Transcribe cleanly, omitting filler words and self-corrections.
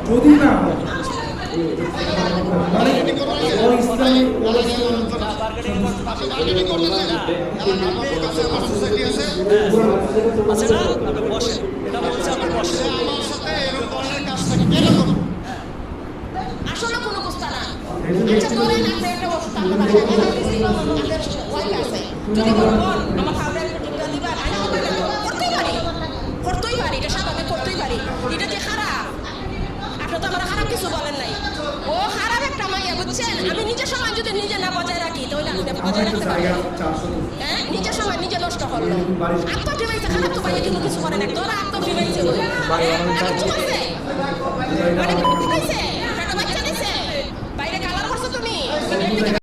যদি না আসলে কোনো অবস্থা না। আচ্ছা ধরেন আপনার একটা অবস্থা যদি বলবো আমার খাবার টিকা দিবা করতেই পারি এটা স্বাভাবিক করতেই পারি। এটা যে খারাপ আপনি তো আমার খারাপ কিছু বলেন নাই। ও খারাপ একটা মাইয়া বুঝছেন। আমি নিজের সময় যদি নিজে না বজায় রাখি তাহলে আমি বজায় রাখতে পারি। হ্যাঁ নিজের সময় নিজে নষ্ট করলো আত্মটিবাইছে খারাপ তো পাইয়া কিন্তু কিছু করে না তোরা আত্মটিবাইছে